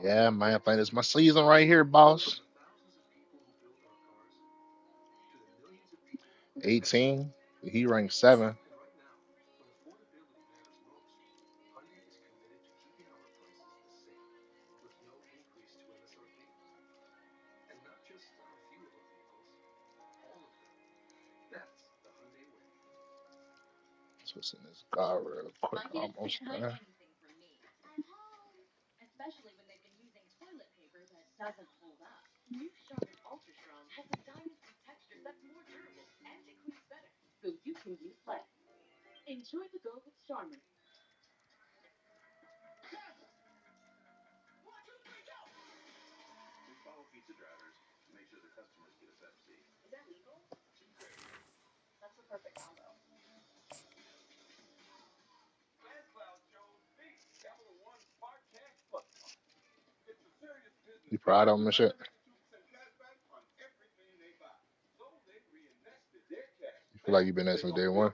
Yeah, man, I think it's my season right here, boss. 18. He ranked 7. Let's what's in this guy real quick. Almost there. You proud of him and shit? You feel like you've been there since day one?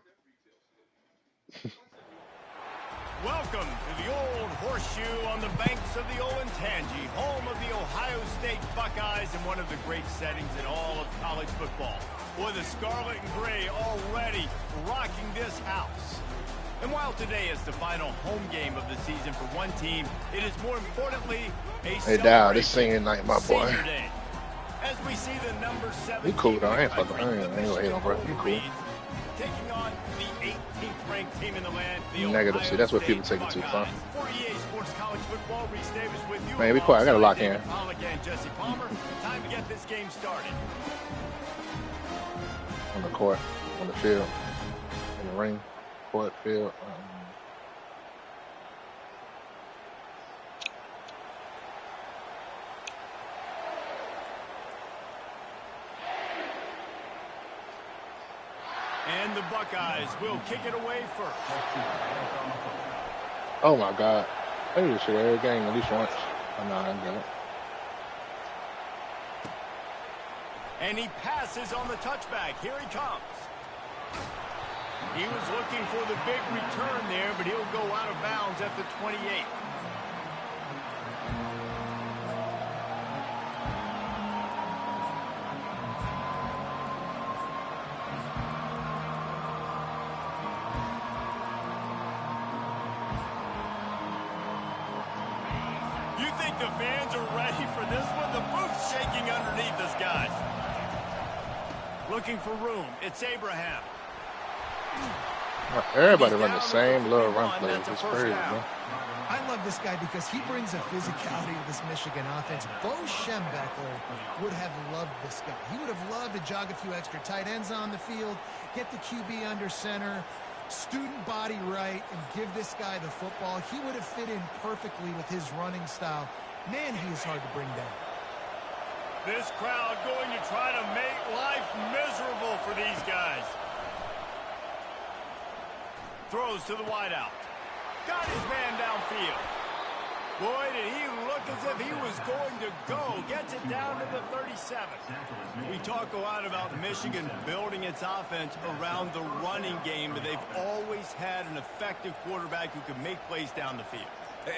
Welcome to the Old Horseshoe on the banks of the Olentangy, home of the Ohio State Buckeyes and one of the great settings in all of college football. Boy, the Scarlet and Gray already rocking this house. And while today is the final home game of the season for one team, it is more importantly a Hey, Dow, this singing night, my boy. Day. As we see the number 7 You cool, though. I ain't fucking. country, I ain't gonna hate on, bro. You cool. taking on the 18th ranked team in the land, the Negative. Ohio See, that's what State people take it too far. For EA Sports College Football, Reese Davis with you. Man, be quiet. I gotta lock in. And Jesse Palmer. Time to get this game started. On the court, on the field, in the ring, court, field. And the Buckeyes will kick it away first. Oh my God! I do this shit every game at least once. I'm not gonna get it. And he passes on the touchback. Here he comes. He was looking for the big return there, but he'll go out of bounds at the 28. You think the fans are ready for this one? The booth's shaking underneath us, guys. Looking for room. It's Abraham. Everybody run the same little run play. It's crazy, bro. I love this guy because he brings a physicality to this Michigan offense. Bo Schembechler would have loved this guy. He would have loved to jog a few extra tight ends on the field, get the QB under center, student body right, and give this guy the football. He would have fit in perfectly with his running style. Man, he is hard to bring down. This crowd going to try to make life miserable for these guys. Throws to the wideout. Got his man downfield. Boy, did he look as if he was going to go. Gets it down to the 37. We talk a lot about Michigan building its offense around the running game, but they've always had an effective quarterback who can make plays down the field.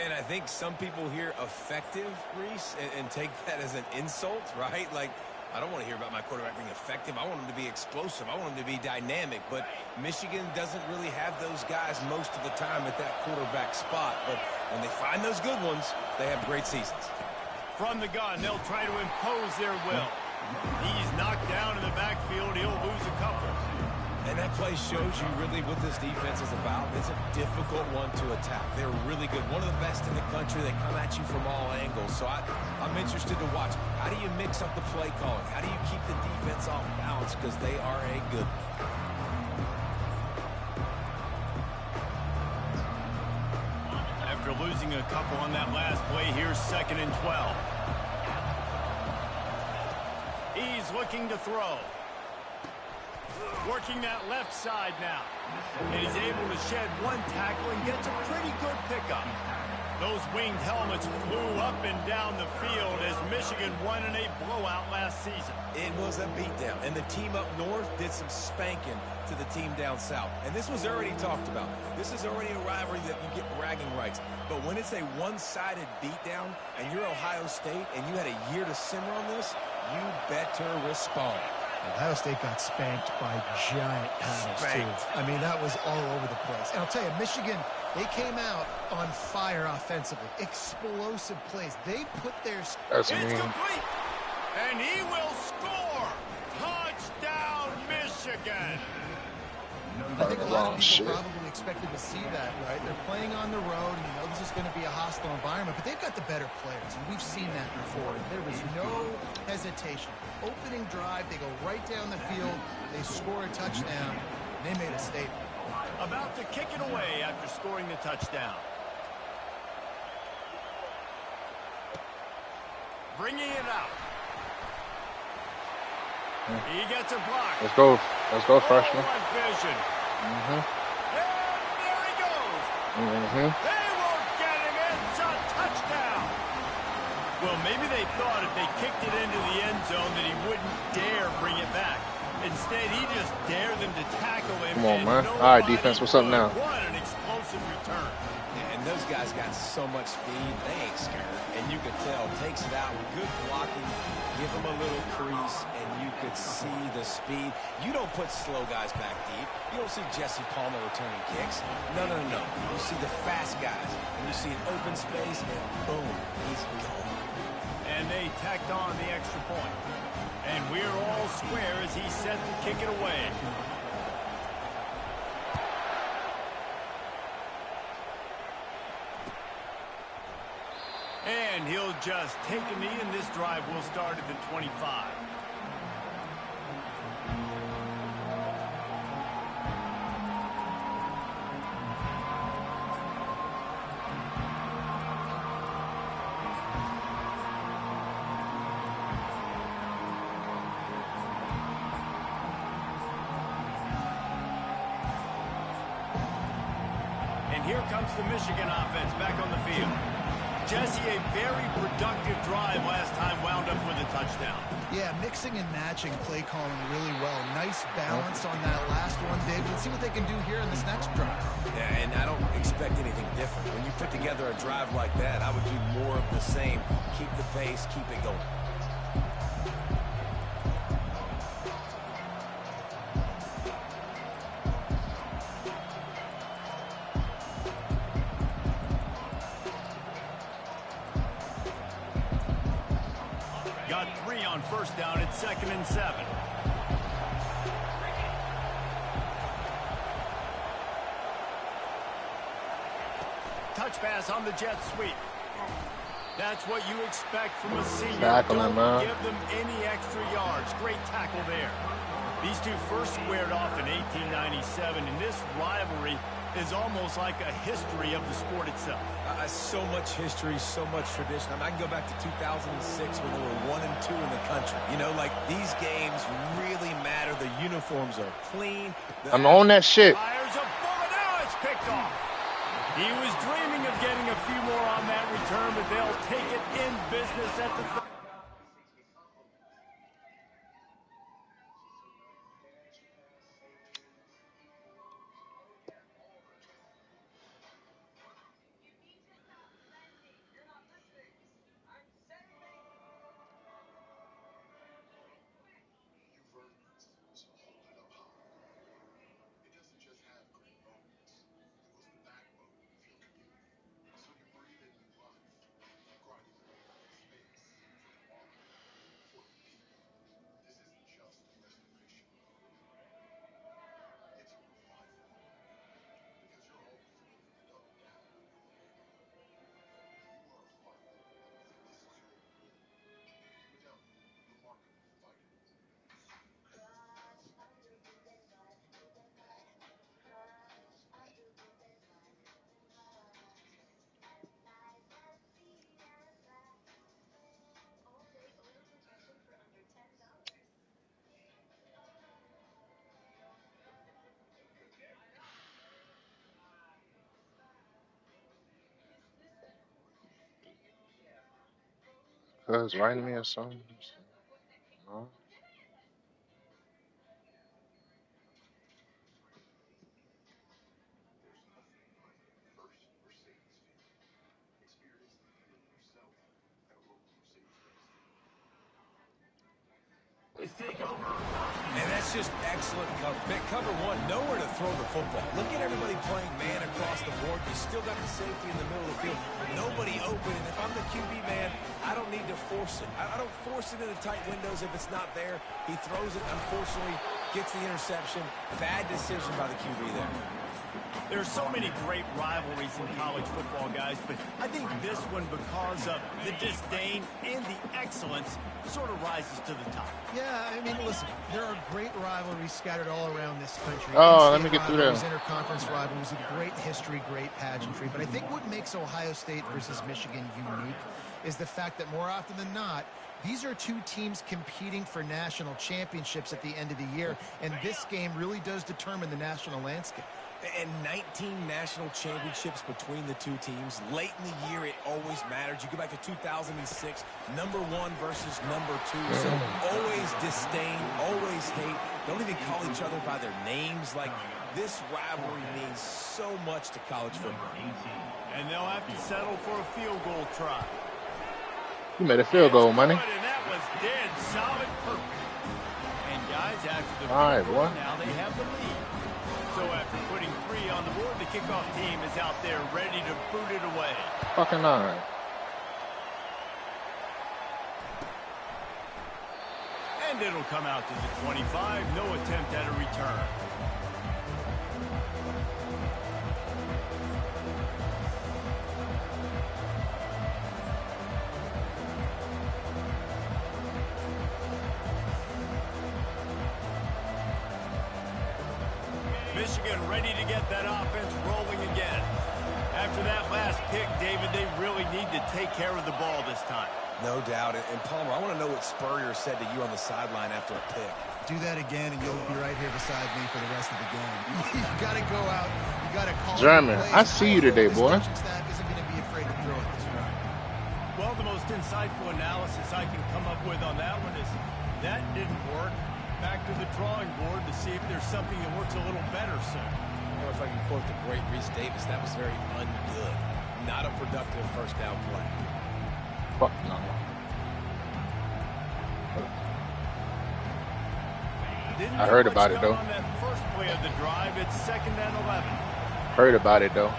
And I think some people hear effective, Reese, and take that as an insult, right? Like, I don't want to hear about my quarterback being effective. I want him to be explosive. I want him to be dynamic. But Michigan doesn't really have those guys most of the time at that quarterback spot. But when they find those good ones, they have great seasons. From the gun, they'll try to impose their will. He's knocked down in the backfield. He'll lose a couple. And that play shows you really what this defense is about. It's a difficult one to attack. They're really good. One of the best in the country. They come at you from all angles. So I'm interested to watch. How do you mix up the play calling? How do you keep the defense off balance? Because they are a good one. After losing a couple on that last play, here's 2nd and 12. He's looking to throw. Working that left side now. And he's able to shed one tackle and gets a pretty good pickup. Those winged helmets flew up and down the field as Michigan won in a blowout last season. It was a beatdown, and the team up north did some spanking to the team down south. And this was already talked about. This is already a rivalry that you get bragging rights. But when it's a one-sided beatdown and you're Ohio State and you had a year to simmer on this, you better respond. Ohio State got spanked by giant paddles, too. I mean, that was all over the place. And I'll tell you, Michigan, they came out on fire offensively. Explosive plays. They put their... It's complete. And he will score. Touchdown, Michigan. I think a lot of people probably expected to see that, right? They're playing on the road, and you know this is going to be a hostile environment, but they've got the better players, and we've seen that before. There was no hesitation. Opening drive, they go right down the field, they score a touchdown, and they made a statement. About to kick it away after scoring the touchdown. Bringing it out. He gets a block. Let's go. Let's go, freshman. Vision. And there he goes. They won't get him. It's a touchdown. Well, maybe they thought if they kicked it into the end zone that he wouldn't dare bring it back. Instead, he just dared them to tackle him. Come on, man. All right, defense, what's up now? What an explosive return. And those guys got so much speed, they ain't scared. And you could tell, takes it out, good blocking, give them a little crease, and you could see the speed. You don't put slow guys back deep. You don't see Jesse Palmer returning kicks. No. You see the fast guys, and you see an open space, and boom, he's gone. And they tacked on the extra point. And we're all square as he's set to kick it away. And he'll just take a knee, and this drive will start at the 25. And here comes the Michigan offense back on the field. Jesse, a very productive drive last time, wound up with a touchdown. Yeah, mixing and matching play calling really well. Nice balance on that last one, David. Let's see what they can do here in this next drive. Yeah, and I don't expect anything different. When you put together a drive like that, I would do more of the same. Keep the pace, keep it going. Got 3 on first down at 2nd and 7. Touch pass on the jet sweep. That's what you expect from a senior. Don't give them any extra yards. Great tackle there. These two first squared off in 1897, and this rivalry is almost like a history of the sport itself. So much history, so much tradition. I mean, I can go back to 2006 when they were 1 and 2 in the country. You know, like, these games really matter. The uniforms are clean. I'm on that shit. Fires a bullet. Now it's picked off. He was dreaming of getting a few more on that return, but they'll take it in business at the... cuz writing me or something? No. And that's just excellent cover. Cover one, nowhere to throw the football. Look at everybody playing man across the board. You still got the safety in the middle of the field. Nobody open. And if I'm the QB man, I don't need to force it. I don't force it into tight windows if it's not there. He throws it, unfortunately, gets the interception. Bad decision by the QB there. There's so many great rivalries in college football, guys, but I think this one, because of the disdain and the excellence, sort of rises to the top. Yeah, I mean, listen, there are great rivalries scattered all around this country. Oh, let me get through there. Interconference rivalries, a great history, great pageantry. But I think what makes Ohio State versus Michigan unique is the fact that more often than not, these are two teams competing for national championships at the end of the year, and this game really does determine the national landscape. And 19 national championships between the two teams. Late in the year, it always matters. You go back to 2006, number one versus number two. So always disdain, always hate. Don't even call each other by their names. Like, this rivalry means so much to college football. And they'll have to settle for a field goal try. You made a field goal, money. And that was dead solid perfect. And guys, after the all right, field goal, boy. now they have the lead. So after putting 3 on the board, the kickoff team is out there ready to boot it away. Fucking all right. And it'll come out to the 25. No attempt at a return. Michigan ready to get that offense rolling again. After that last pick, David, they really need to take care of the ball this time. No doubt. And Palmer, I want to know what Spurrier said to you on the sideline after a pick. Do that again, and you'll be right here beside me for the rest of the game. You got to go out. You got to call. German, I see you today, boy. Staff isn't going to be afraid to throw it this round. Well, the most insightful analysis I can come up with on that one is that didn't work. Back to the drawing board to see if there's something that works a little better, sir. Or if I can quote the great Reese Davis, that was very ungood. Not a productive first down play. Fuck no. I heard about it, though. On that first play of the drive, it's 2nd and 11. Heard about it, though.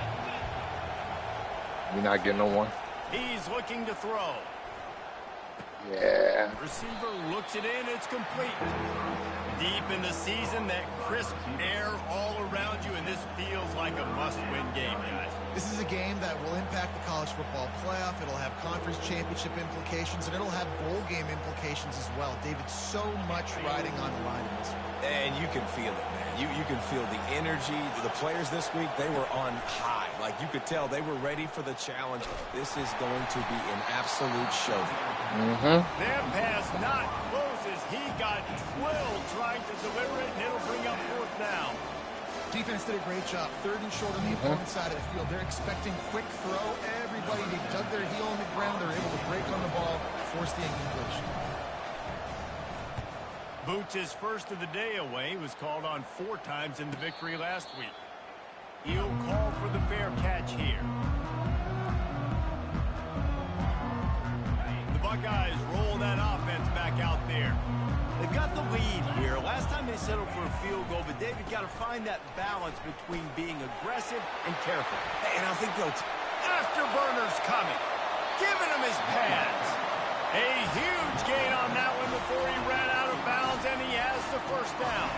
You're not getting no one. He's looking to throw. Yeah. Receiver looks it in. It's complete. Deep in the season, that crisp air all around you, and this feels like a must-win game, guys. This is a game that will impact the college football playoff. It'll have conference championship implications, and it'll have bowl game implications as well. David, so much riding on the line in this one. And you can feel it, man. You can feel the energy. The players this week, they were on high. Like, you could tell they were ready for the challenge. This is going to be an absolute showdown. That pass not close as he got twilled trying to deliver it, and it'll bring up 4th down. Defense did a great job. 3rd and short on the opponent's side of the field. They're expecting quick throw. Everybody, they dug their heel on the ground. They're able to break on the ball, force the incompletion. Boots his first of the day away. Was called on 4 times in the victory last week. He'll call for the fair catch here. The Buckeyes roll that offense back out there. They've got the lead here. Last time they settled for a field goal, but David got to find that balance between being aggressive and careful. And I think they'll... Afterburner's coming. Giving him his pads. A huge gain on that one before he ran out of bounds, and he has the first down.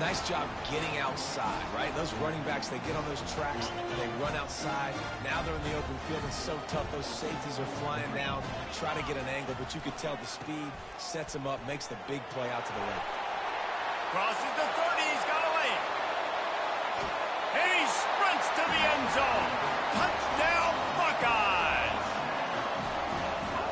Nice job getting outside, right? Those running backs, they get on those tracks, and they run outside. Now they're in the open field. It's so tough. Those safeties are flying down, try to get an angle, but you could tell the speed sets him up, makes the big play out to the right. Crosses the 30. He's got a lane. And he sprints to the end zone. Touchdown, Buckeyes.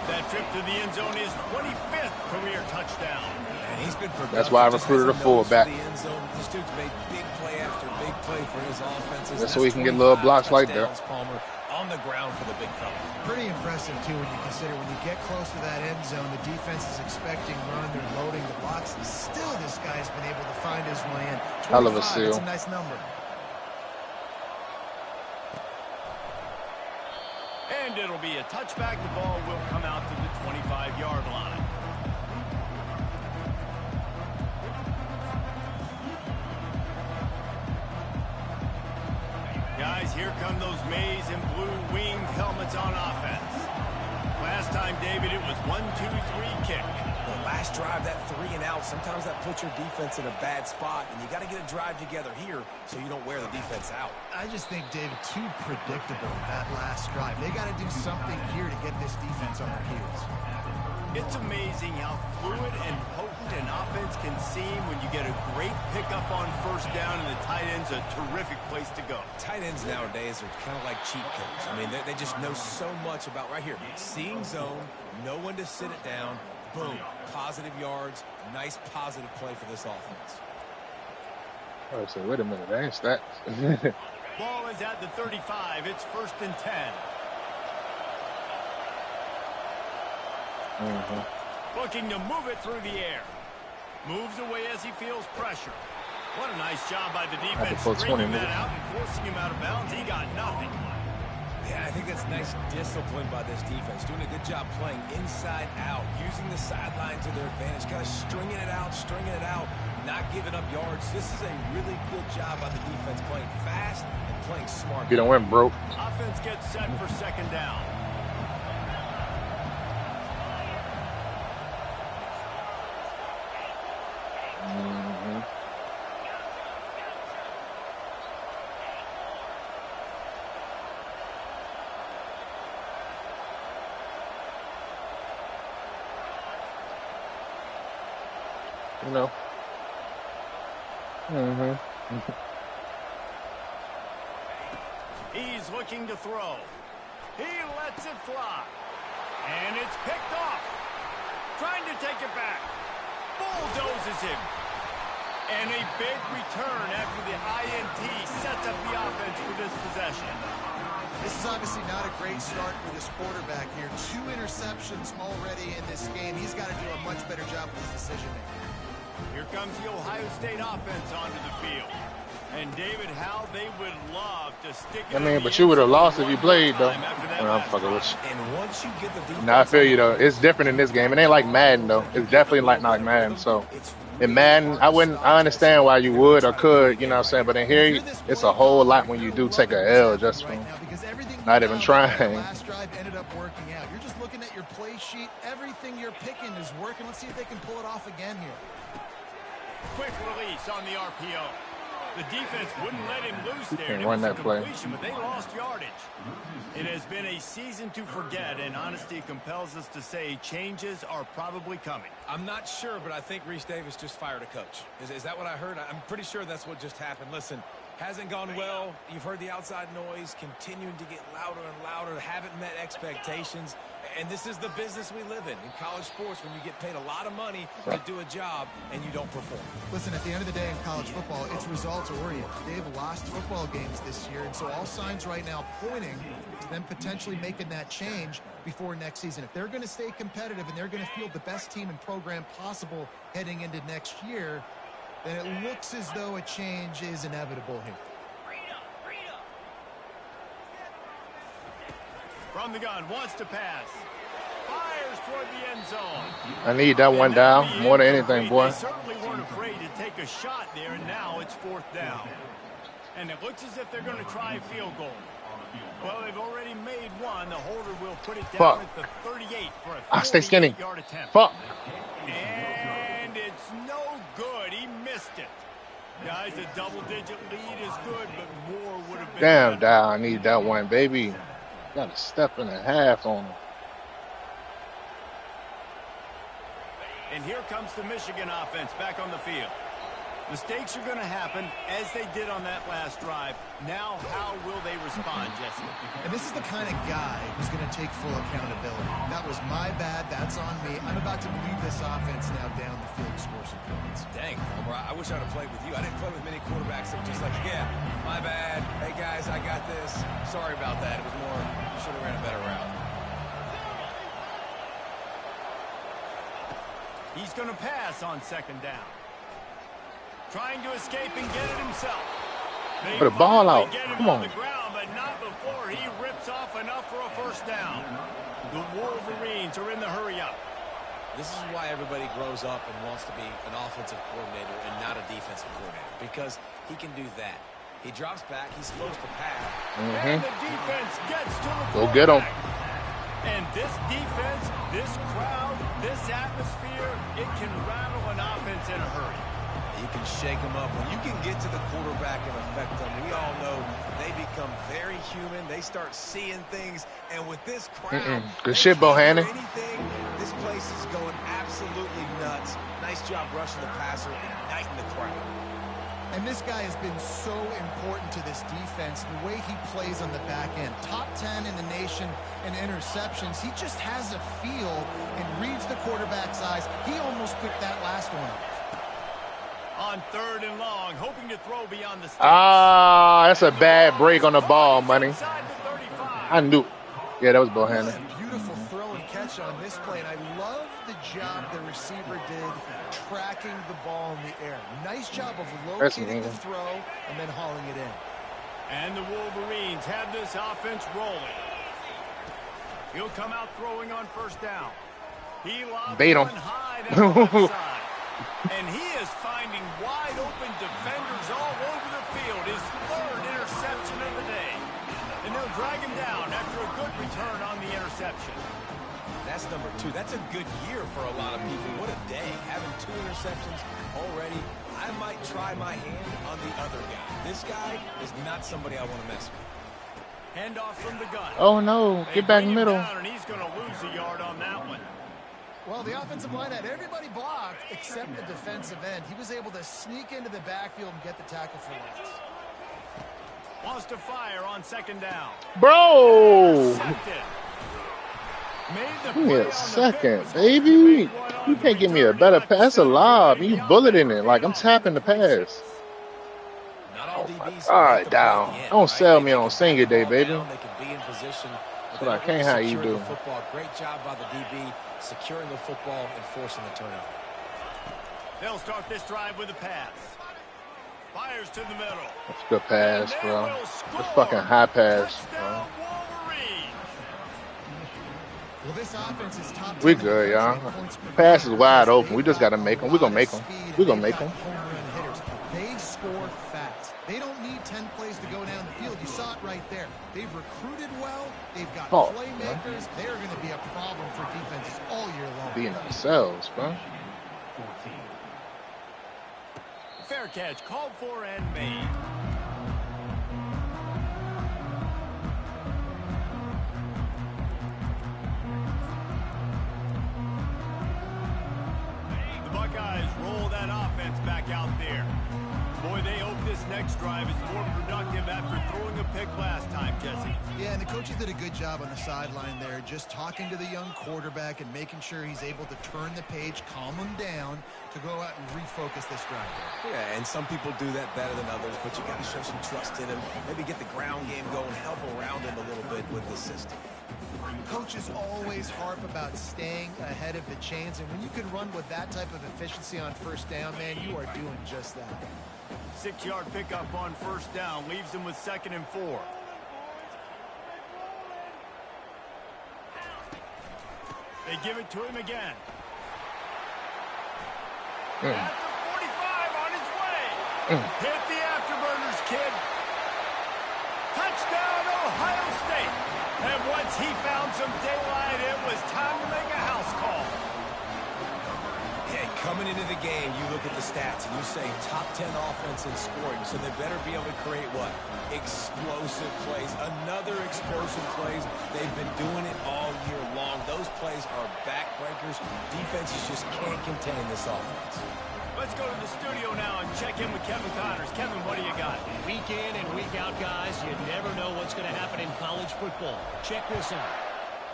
That trip to the end zone is 25th career touchdown. And he's been productive. That's why I recruited a fullback. This dude's made big play after big play for his offenses. That's so he can get little blocks like that. Palmer, on the ground for the big fella. Pretty impressive, too, when you consider when you get close to that end zone, the defense is expecting run, they're loading the box. Still, this guy's been able to find his way in. 25, Hell of a seal. That's a nice number. And it'll be a touchback. The ball will come out to the 25-yard line. Guys, here come those maize and blue winged helmets on offense. Last time, David, it was 1-2-3 kick. The last drive, that 3 and out, sometimes that puts your defense in a bad spot, and you got to get a drive together here so you don't wear the defense out. I just think, David, too predictable that last drive. They got to do something here to get this defense on their heels. It's amazing how fluid and potent an offense can seem when you get a great pickup on first down, and the tight end's a terrific place to go. Tight ends nowadays are kind of like cheat codes. I mean, they just know so much about right here. Seeing zone, know when to sit it down, boom, positive yards, nice positive play for this offense. I said, wait a minute, that ain't stats. Ball is at the 35. It's 1st and 10. Looking to move it through the air. Moves away as he feels pressure. What a nice job by the defense stringing that out and forcing him out of bounds. He got nothing. Yeah, I think that's nice discipline by this defense. Doing a good job playing inside out, using the sideline to their advantage, kind of stringing it out, not giving up yards. This is a really good job by the defense, playing fast and playing smart. You don't win, bro. Offense gets set for 2nd down. You know. He's looking to throw. He lets it fly. And it's picked off. Trying to take it back. Bulldozes him. And a big return after the INT sets up the offense for this possession. This is obviously not a great start for this quarterback here. 2 interceptions already in this game. He's got to do a much better job with his decision-making. Here comes the Ohio State offense onto the field. And David, how they would love to stick it. I mean, but you would have lost if you played, though. I'm fucking with you. And once you get the defense, Nah, I feel you, though. It's different in this game. It ain't like Madden, though. It's definitely like not Madden. So in Madden, I understand why you would or could, you know what I'm saying? But in here, it's a whole lot when you do take a L just from not even trying. Last drive ended up working out. You're just looking at your play sheet. Everything you're picking is working. Let's see if they can pull it off again here. Quick release on the RPO. The defense wouldn't let him loose there. Can't run that play. But they lost yardage. It has been a season to forget, and honesty compels us to say changes are probably coming. I'm not sure, but I think Reese Davis just fired a coach. Is that what I heard? I'm pretty sure that's what just happened. Listen, hasn't gone well. You've heard the outside noise continuing to get louder and louder. Haven't met expectations. And this is the business we live in college sports, when you get paid a lot of money to do a job and you don't perform. Listen, at the end of the day in college football, it's results-oriented. They have lost football games this year, and so all signs right now pointing to them potentially making that change before next season. If they're going to stay competitive and they're going to field the best team and program possible heading into next year, then it looks as though a change is inevitable here. From the gun, wants to pass. Fires toward the end zone. I need that one down more than anything, boy. They certainly weren't afraid to take a shot there, and now it's 4th down. And it looks as if they're going to try a field goal. Well, they've already made one. The holder will put it down at the 38 for a 48-yard attempt. Fuck. And it's no good. He missed it. Guys, a double-digit lead is good, but more would have been Damn, down. I need that one, baby. Got a step and a half on him. And here comes the Michigan offense back on the field. Mistakes are going to happen, as they did on that last drive. Now, how will they respond, Jesse? And this is the kind of guy who's going to take full accountability. That was my bad. That's on me. I'm about to lead this offense now down the field to score some points. Dang, Homer, I wish I'd have played with you. I didn't play with many quarterbacks that were just like, yeah, my bad. Hey, guys, I got this. Sorry about that. It was more, you should have ran a better route. He's going to pass on second down. Trying to escape and get it himself. Put the ball out. Come on. The ground, but not before he rips off enough for a first down. The Wolverines are in the hurry up. This is why everybody grows up and wants to be an offensive coordinator and not a defensive coordinator, because he can do that. He drops back. He's supposed to pass. And the defense gets to the Go get him. And this defense, this crowd, this atmosphere, it can rattle an offense in a hurry. You can shake them up. When you can get to the quarterback and affect them, we all know they become very human. They start seeing things. And with this crowd, good shit, Bohannon. This place is going absolutely nuts. Nice job rushing the passer, igniting the crowd. And this guy has been so important to this defense, the way he plays on the back end. Top 10 in the nation in interceptions. He just has a feel and reads the quarterback's eyes. He almost picked that last one up. On third and long, hoping to throw beyond the sticks. Ah, that's a bad break on the ball, money. I knew. Yeah, that was Bohannon. Beautiful throw and catch on this play, and I love the job the receiver did tracking the ball in the air. Nice job of locating the throw and then hauling it in. And the Wolverines have this offense rolling. He'll come out throwing on first down. He lobs one high down the left side. And he is finding wide open defenders all over the field. His third interception of the day. And they'll drag him down after a good return on the interception. That's number 2. That's a good year for a lot of people. What a day. Having 2 interceptions already. I might try my hand on the other guy. This guy is not somebody I want to mess with. Handoff from the gun. Oh, no. Get back in the middle. And he's going to lose a yard on that one. Well, the offensive line had everybody blocked except the defensive end. He was able to sneak into the backfield and get the tackle for loss. Wants to fire on second down. Bro! Give me a second, baby. You can't give me a better pass alive. You bulleting it like I'm tapping the pass. All right, down. Don't sell me on Senior Day, baby. That's what I can't have you do. Great job by the DB securing the football and forcing the turnover. They'll start this drive with a pass. Fires to the middle. That's a good pass, bro. That's fucking high pass, bro. Well, this offense is top. We good, y'all. Pass is wide open. We just got to make them. We're going to make them. We're going to make them. They score fast. They don't need 10 plays to go down the field. You saw it right there. They've recruited well. They've got playmakers. They're going to be a problem for defenses all year long. Being ourselves, bro. Fair catch called for and made. The Buckeyes roll that offense back out there. Boy, they hope this next drive is more productive after throwing a pick last time, Jesse. Yeah, and the coaches did a good job on the sideline there, just talking to the young quarterback and making sure he's able to turn the page, calm him down to go out and refocus this drive. Yeah, and some people do that better than others, but you got to show some trust in him. Maybe get the ground game going, help around him a little bit with the system. Coaches always harp about staying ahead of the chains, and when you can run with that type of efficiency on first down, man, you are doing just that. 6-yard pickup on first down leaves them with 2nd and 4. They give it to him again. At the 45 on his way. Hit the afterburners, kid. Touchdown, Ohio State. And once he found some daylight, it was time to make a house call. Yeah, Coming into the game, you look at the stats and you say top 10 offense in scoring, so they better be able to create what? Explosive plays. Another explosive plays. They've been doing it all year long. Those plays are backbreakers. Defenses just can't contain this offense. Let's go to the studio now and check in with Kevin Connors. Kevin, what do you got? Week in and week out, guys, you never know what's going to happen in college football. Check this out.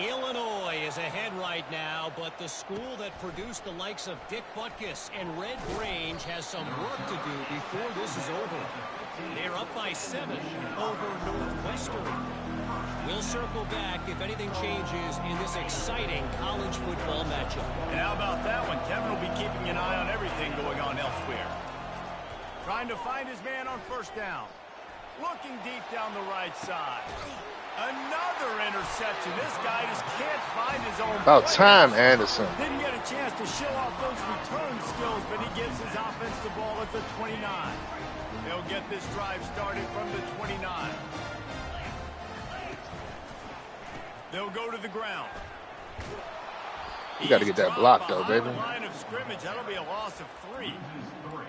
Illinois is ahead right now, but the school that produced the likes of Dick Butkus and Red Grange has some work to do before this is over. They're up by 7 over Northwestern. We'll circle back if anything changes in this exciting college football matchup. And how about that one? Kevin will be keeping an eye on everything going on elsewhere. Trying to find his man on first down. Looking deep down the right side. Another interception. This guy just can't find his own. About time, Anderson. Didn't get a chance to show off those return skills, but he gives his offense the ball at the 29. They'll get this drive started from the 29. They'll go to the ground. You got to get that block, though, baby. Line of scrimmage. That'll be a loss of 3.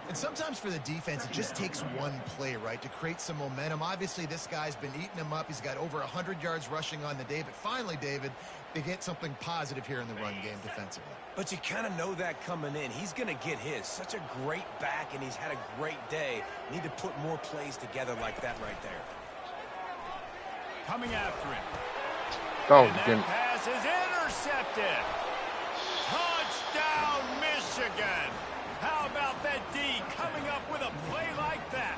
And sometimes for the defense, it just takes one play, right, to create some momentum. Obviously, this guy's been eating him up. He's got over 100 yards rushing on the day. But finally, David, they get something positive here in the run game defensively. But you kind of know that coming in. He's going to get his. Such a great back, and he's had a great day. Need to put more plays together like that right there. Coming after him. Don't and that pass is intercepted. Touchdown, Michigan. How about that D coming up with a play like that?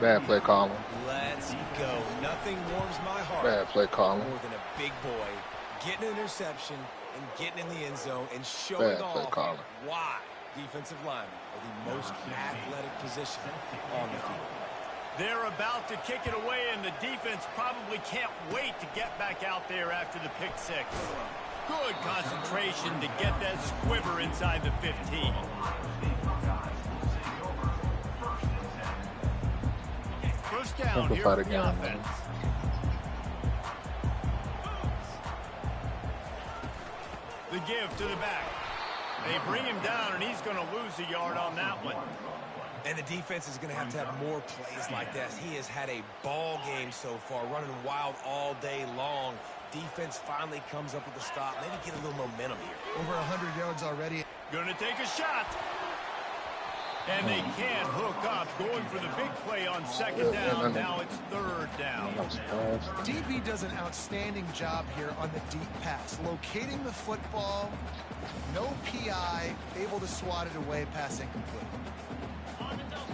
Bad play calling. Let's go. Nothing warms my heart Bad play calling. more than a big boy getting an interception and getting in the end zone and showing off why defensive linemen are the most athletic position on the field. They're about to kick it away, and the defense probably can't wait to get back out there after the pick 6. Good concentration to get that squiver inside the 15. First down here for the offense. The give to the back. They bring him down, and he's going to lose a yard on that one. And the defense is going to have more plays like this. He has had a ball game so far, running wild all day long. Defense finally comes up with a stop. Maybe get a little momentum here. Over 100 yards already. Going to take a shot. And they can't hook up. Going for the big play on second down. Now it's third down. DB does an outstanding job here on the deep pass. Locating the football, no PI, able to swat it away, pass incomplete.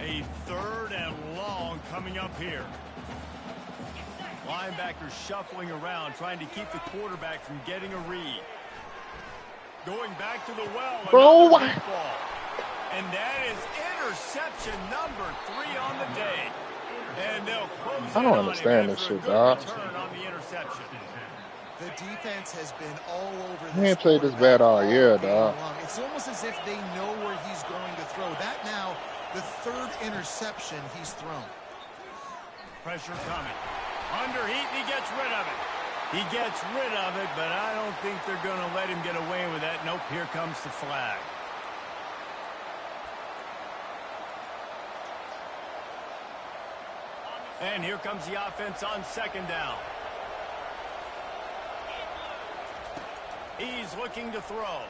A third and long coming up here. Linebackers shuffling around, trying to keep the quarterback from getting a read. Going back to the well. Bro. And that is interception number 3 on the day. And they'll close I don't understand this shit, dog. On the interception. The defense has been all over this. He ain't played this bad all year, dog. It's almost as if they know where he's going to throw. That now, the 3rd interception he's thrown. Pressure coming. Under heat, and he gets rid of it. He gets rid of it, but I don't think they're going to let him get away with that. Nope, here comes the flag. And here comes the offense on second down. He's looking to throw.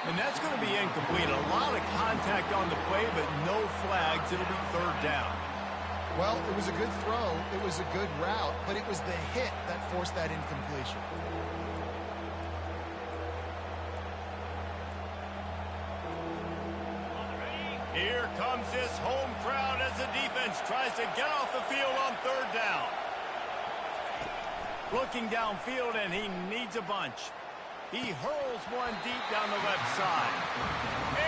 And that's going to be incomplete. A lot of contact on the play, but no flags. It'll be third down. Well, it was a good throw. It was a good route, but it was the hit that forced that incompletion. Here comes this home crowd as the defense tries to get off the field on third down. Looking downfield, and he needs a bunch. He hurls one deep down the left side.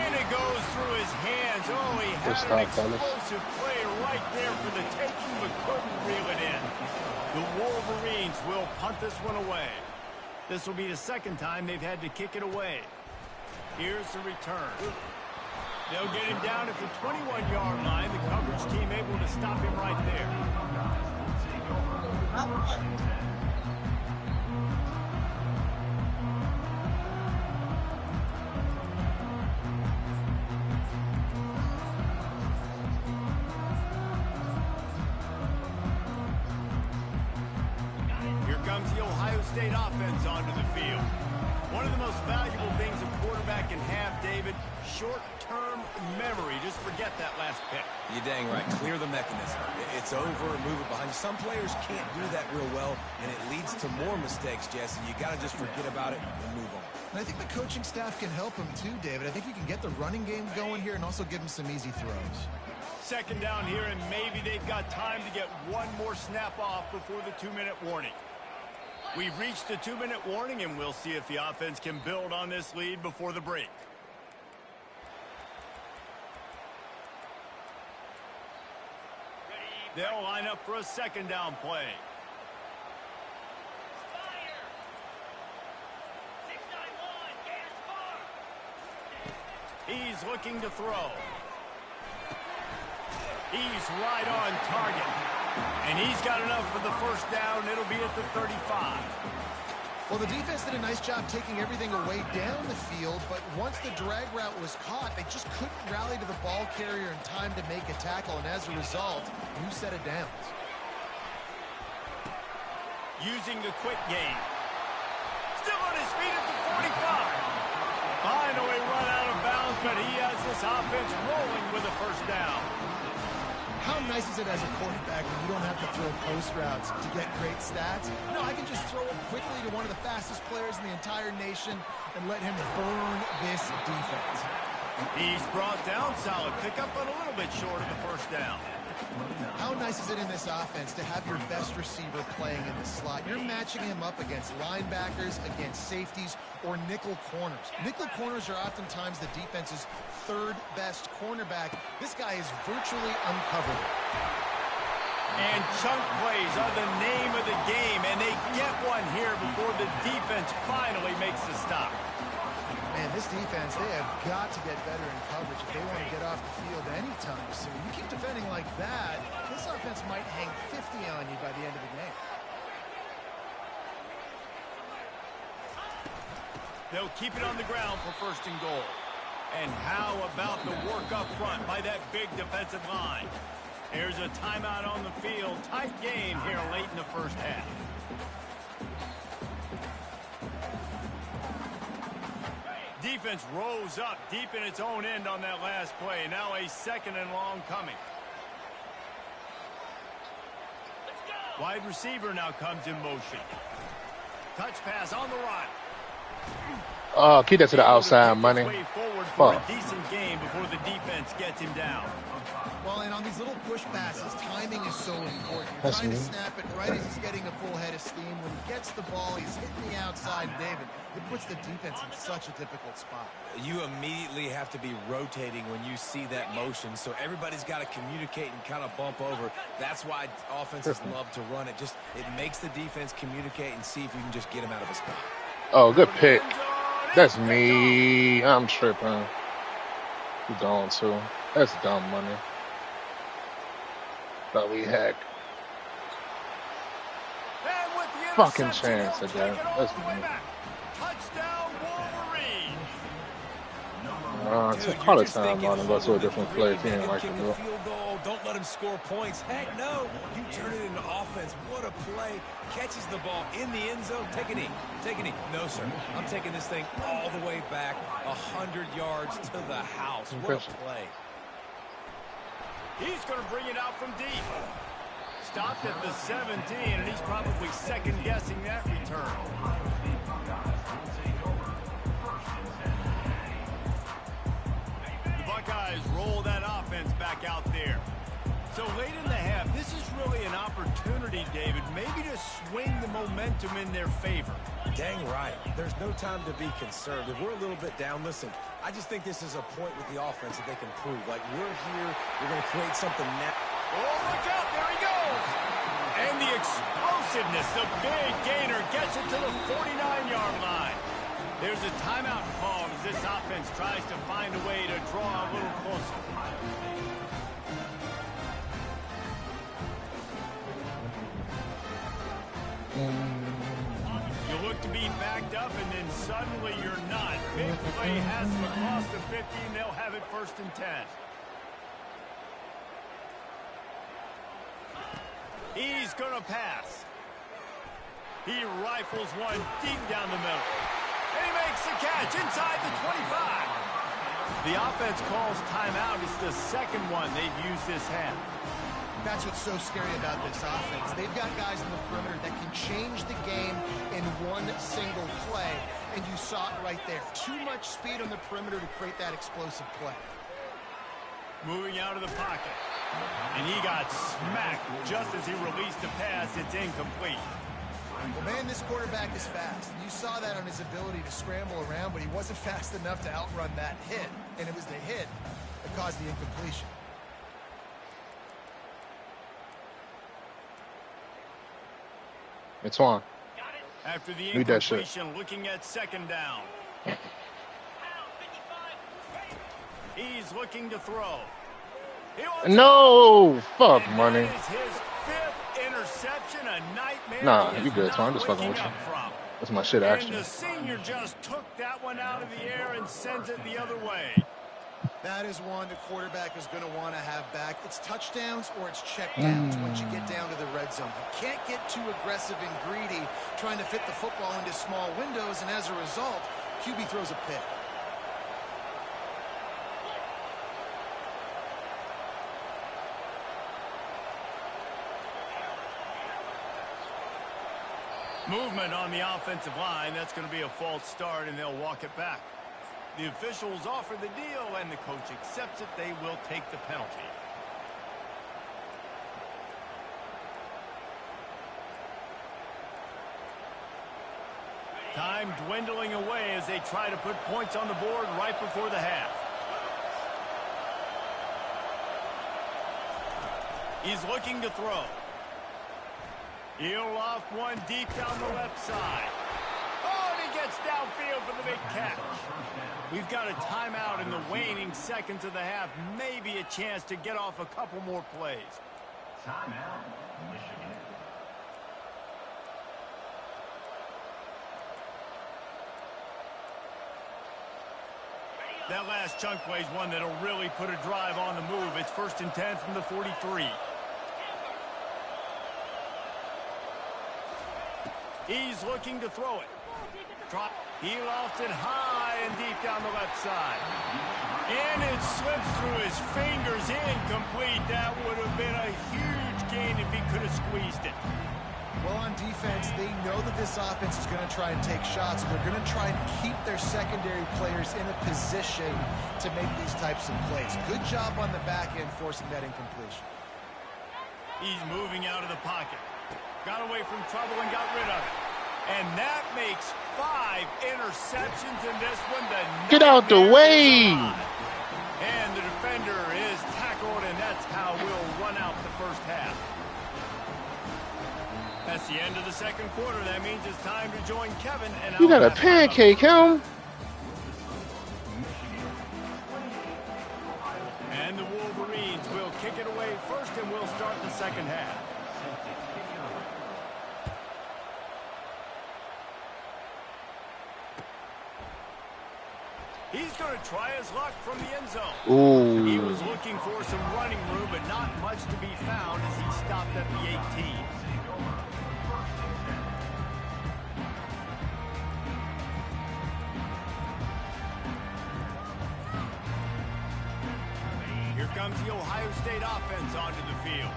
And it goes through his hands. Oh, he had an explosive play right there for the taking, but couldn't reel it in. The Wolverines will punt this one away. This will be the second time they've had to kick it away. Here's the return. They'll get him down at the 21-yard line. The coverage team able to stop him right there. comes the Ohio State offense onto the field. One of the most valuable things a quarterback can have, David, short-term memory. Just forget that last pick. You're dang right. Clear the mechanism. It's over, move it behind you. Some players can't do that real well, and it leads to more mistakes, Jesse. You got to just forget about it and move on. And I think the coaching staff can help him too, David. I think you can get the running game going here and also give him some easy throws. Second down here, and maybe they've got time to get one more snap off before the 2-minute warning. We've reached the 2-minute warning, and we'll see if the offense can build on this lead before the break. They'll line up for a second down play. He's looking to throw. He's right on target. And he's got enough for the first down. It'll be at the 35. Well, the defense did a nice job taking everything away down the field, but once the drag route was caught, they just couldn't rally to the ball carrier in time to make a tackle, and as a result, new set of downs. Using the quick game. Still on his feet at the 45. Finally run out of bounds, but he has this offense rolling with a first down. How nice is it as a quarterback when you don't have to throw post routes to get great stats? No, I can just throw it quickly to one of the fastest players in the entire nation and let him burn this defense. He's brought down solid pickup, but a little bit short of the first down. How nice is it in this offense to have your best receiver playing in the slot? You're matching him up against linebackers, against safeties, or nickel corners. Nickel corners are oftentimes the defense's third best cornerback. This guy is virtually uncovered. And chunk plays are the name of the game, and they get one here before the defense finally makes the stop. Man, this defense, they have got to get better in coverage if they want to get off the field anytime soon. You keep defending like that, this offense might hang 50 on you by the end of the game. They'll keep it on the ground for first and goal. And how about the work up front by that big defensive line? Here's a timeout on the field. Tight game here late in the first half. Defense rose up deep in its own end on that last play. Now a second and long coming. Wide receiver now comes in motion. Touch pass on the run. Oh, keep that to the outside, money. For a decent game before the defense gets him down. Well, and on these little push passes, timing is so important. You're trying to snap it right as he's getting a full head of steam. When he gets the ball, he's hitting the outside, David. It puts the defense in such a difficult spot. You immediately have to be rotating when you see that motion, so everybody's got to communicate and kind of bump over. That's why offenses love to run it. It makes the defense communicate and see if we can just get him out of a spot. Oh, good pick. That's me. I'm tripping. You going too. That's dumb money. Thought we had fucking chance at that. That's me. Touchdown, Wolverine. It's a call of time on him, go to a different place. He ain't like to do it. Don't let him score points. Heck no. You turn it into offense. What a play. Catches the ball in the end zone. Take a knee. Take a knee. No, sir. I'm taking this thing all the way back 100 yards to the house. What a play. He's going to bring it out from deep. Stopped at the 17, and he's probably second-guessing that return. The Buckeyes roll that offense back out there. So late in the half, this is really an opportunity, David, maybe to swing the momentum in their favor. Dang right. There's no time to be concerned. If we're a little bit down, listen, I just think this is a point with the offense that they can prove. Like, we're here, we're going to create something now. Oh, look out, there he goes. And the explosiveness, the big gainer gets it to the 49-yard line. There's a timeout call as this offense tries to find a way to draw a little closer. You look to be backed up, and then suddenly you're not. Big play has them across the 50, and they'll have it first and 10. He's going to pass. He rifles one deep down the middle. And he makes the catch inside the 25. The offense calls timeout. It's the second one they've used this half. That's what's so scary about this offense. They've got guys in the perimeter that can change the game in one single play, and you saw it right there. Too much speed on the perimeter to create that explosive play. Moving out of the pocket. And he got smacked just as he released the pass. It's incomplete. Well, man, this quarterback is fast. You saw that on his ability to scramble around, but he wasn't fast enough to outrun that hit, and it was the hit that caused the incompletion. It's on. After the Read that shit. incompletion, looking at second down. He's looking to throw. No, fuck money. That is his fifth interception, a nightmare. Nah, you good, Tom. I'm just fucking with you. That's my shit, actually. And the senior just took that one out of the air and sends it the other way. That is one the quarterback is going to want to have back. It's touchdowns or it's checkdowns once you get down to the red zone. You can't get too aggressive and greedy trying to fit the football into small windows, and as a result, QB throws a pick. Movement on the offensive line. That's going to be a false start, and they'll walk it back. The officials offer the deal, and the coach accepts it. They will take the penalty. Time dwindling away as they try to put points on the board right before the half. He's looking to throw. He'll loft one deep down the left side. Oh, and he gets downfield for the big catch. We've got a timeout in the waning seconds of the half. Maybe a chance to get off a couple more plays. Timeout, Michigan. That last chunk play is one that'll really put a drive on the move. It's 1st and 10 from the 43. He's looking to throw it. He lofts it high and deep down the left side. And it slips through his fingers, incomplete. That would have been a huge gain if he could have squeezed it. Well, on defense, they know that this offense is going to try and take shots. They're going to try and keep their secondary players in a position to make these types of plays. Good job on the back end forcing that incompletion. He's moving out of the pocket. Got away from trouble and got rid of it. And that makes 5 interceptions in this one. Get out the way! And the defender is tackled, and that's how we'll run out the first half. That's the end of the second quarter. That means it's time to join Kevin. And You got a pancake, him. And the Wolverines will kick it away first, and we'll start the second half. He's going to try his luck from the end zone. Ooh. He was looking for some running room, but not much to be found as he stopped at the 18. Here comes the Ohio State offense onto the field.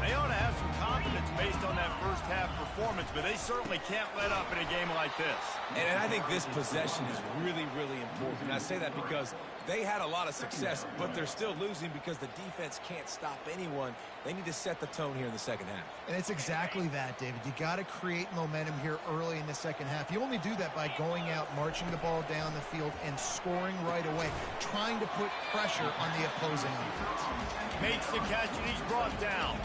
They ought to have some confidence based on that first half performance, but they certainly can't let up in a game like this. And I think this possession is really, really important. I say that because they had a lot of success, but they're still losing because the defense can't stop anyone. They need to set the tone here in the second half. And it's exactly that, David. You got to create momentum here early in the second half. You only do that by going out, marching the ball down the field, and scoring right away, trying to put pressure on the opposing offense. Makes the catch, and he's brought down.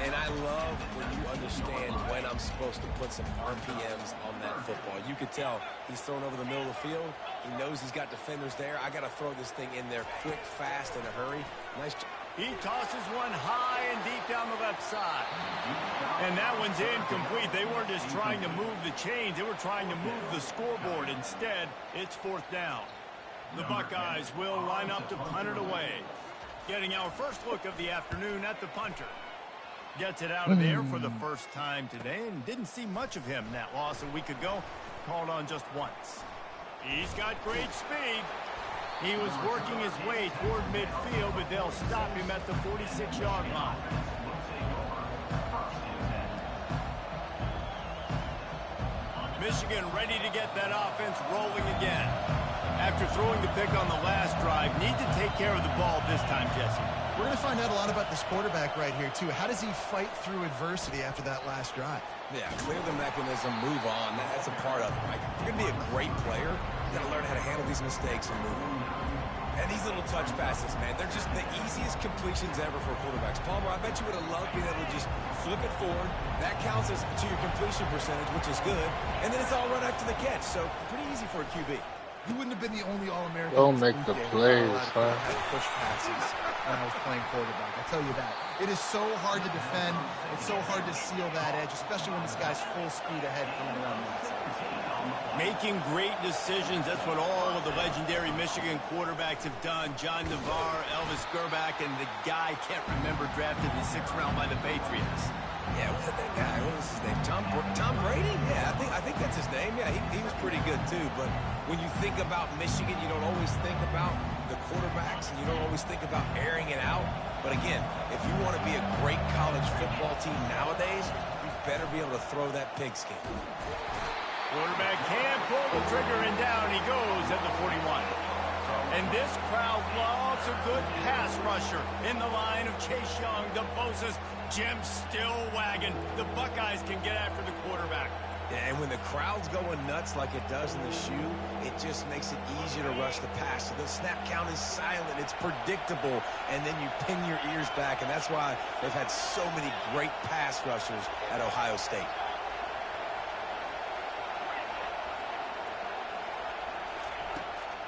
And I love when you understand when I'm supposed to put some RPMs on that football. You could tell he's thrown over the middle of the field. He knows he's got defenders there. I got to throw this thing in there quick, fast, in a hurry. Nice. He tosses one high and deep down the left side. And that one's incomplete. They weren't just trying to move the chains. They were trying to move the scoreboard. Instead, it's 4th down. The Buckeyes will line up to punt it away. Getting our first look of the afternoon at the punter. Gets it out of there for the first time today, and didn't see much of him. That loss a week ago, called on just once. He's got great speed. He was working his way toward midfield, but they'll stop him at the 46-yard line. Michigan ready to get that offense rolling again. After throwing the pick on the last drive, need to take care of the ball this time, Jesse. We're going to find out a lot about this quarterback right here, too. How does he fight through adversity after that last drive? Yeah, clear the mechanism, move on. That's a part of it, right? If you're going to be a great player, you got to learn how to handle these mistakes and move on. And these little touch passes, man, they're just the easiest completions ever for quarterbacks. Palmer, I bet you would have loved being able to just flip it forward. That counts as to your completion percentage, which is good. And then it's all run after the catch, so pretty easy for a QB. He wouldn't have been the only All-American. Don't make the plays, huh? Push passes when I was playing quarterback. I'll tell you that. It is so hard to defend. It's so hard to seal that edge, especially when this guy's full speed ahead coming around that side. Making great decisions. That's what all of the legendary Michigan quarterbacks have done. John Navarre, Elvis Gerbach, and the guy can't remember drafted in the 6th round by the Patriots. Yeah, what's that guy? What was his name? Tom Brady? Yeah, I think that's his name. Yeah, he was pretty good too. But when you think about Michigan, you don't always think about the quarterbacks, and you don't always think about airing it out. But again, if you want to be a great college football team nowadays, you better be able to throw that pigskin. Quarterback can pull the trigger, and down he goes at the 41. And this crowd loves a good pass rusher in the line of Chase Young, the Bosa's. Jim's still wagging. The Buckeyes can get after the quarterback. Yeah, and when the crowd's going nuts like it does in the shoe, it just makes it easier to rush the pass. So the snap count is silent. It's predictable. And then you pin your ears back. And that's why they've had so many great pass rushers at Ohio State.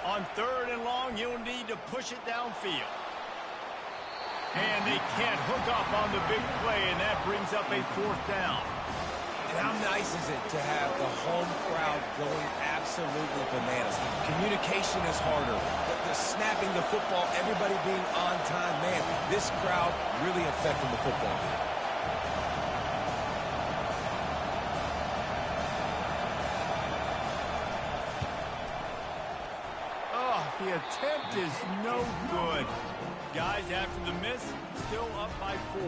On 3rd and long, you'll need to push it downfield. And they can't hook up on the big play, and that brings up a 4th down. And how nice is it to have the home crowd going absolutely bananas? Communication is harder. The snapping the football, everybody being on time. Man, this crowd really affecting the football game. The attempt is no good. Guys, after the miss, still up by 4.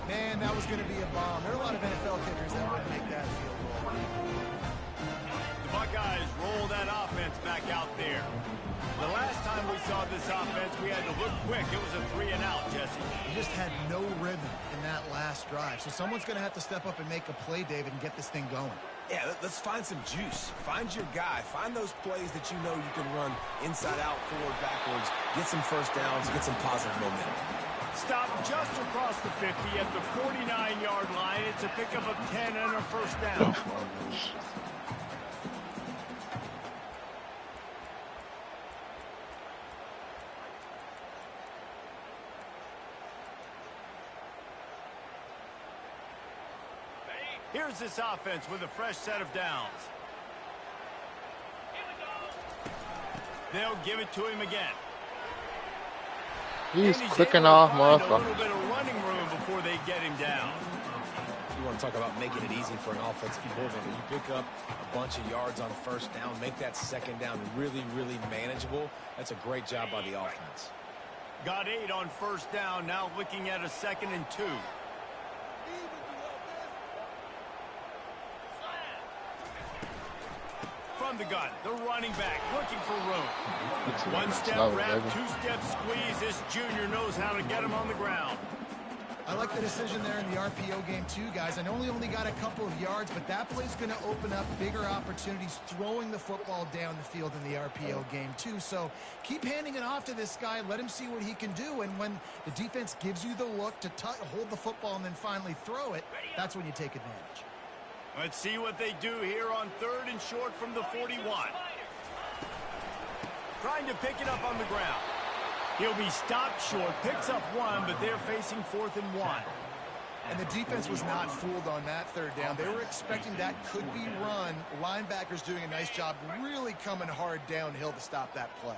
Man, that was going to be a bomb. There are a lot of NFL kickers that wouldn't make that field goal. The Buckeyes roll that offense back out there. The last time we saw this offense, we had to look quick. It was a 3-and-out, Jesse. He just had no rhythm in that last drive. So someone's going to have to step up and make a play, David, and get this thing going. Yeah, let's find some juice. Find your guy. Find those plays that you know you can run inside out, forward, backwards. Get some first downs, get some positive momentum. Stop just across the 50 at the 49-yard line. It's a pickup of 10 and a first down. Here's this offense with a fresh set of downs. They'll give it to him again. He's clicking off, motherfucker. A little bit of running room before they get him down. You want to talk about making it easy for an offensive coordinator. You pick up a bunch of yards on first down, make that second down really, really manageable. That's a great job by the offense. Got 8 on first down, now looking at a 2nd and 2. From the gun, the running back looking for room. One step wrap, 2-step squeeze. This junior knows how to get him on the ground. I like the decision there in the RPO game too, guys. I know he only got a couple of yards, but that play's going to open up bigger opportunities throwing the football down the field in the RPO game too. So keep handing it off to this guy. Let him see what he can do. And when the defense gives you the look to hold the football and then finally throw it, that's when you take advantage. Let's see what they do here on 3rd and short from the 41. Trying to pick it up on the ground. He'll be stopped short, picks up 1, but they're facing 4th and 1. And the defense was not fooled on that 3rd down. They were expecting that could be run. Linebackers doing a nice job really coming hard downhill to stop that play.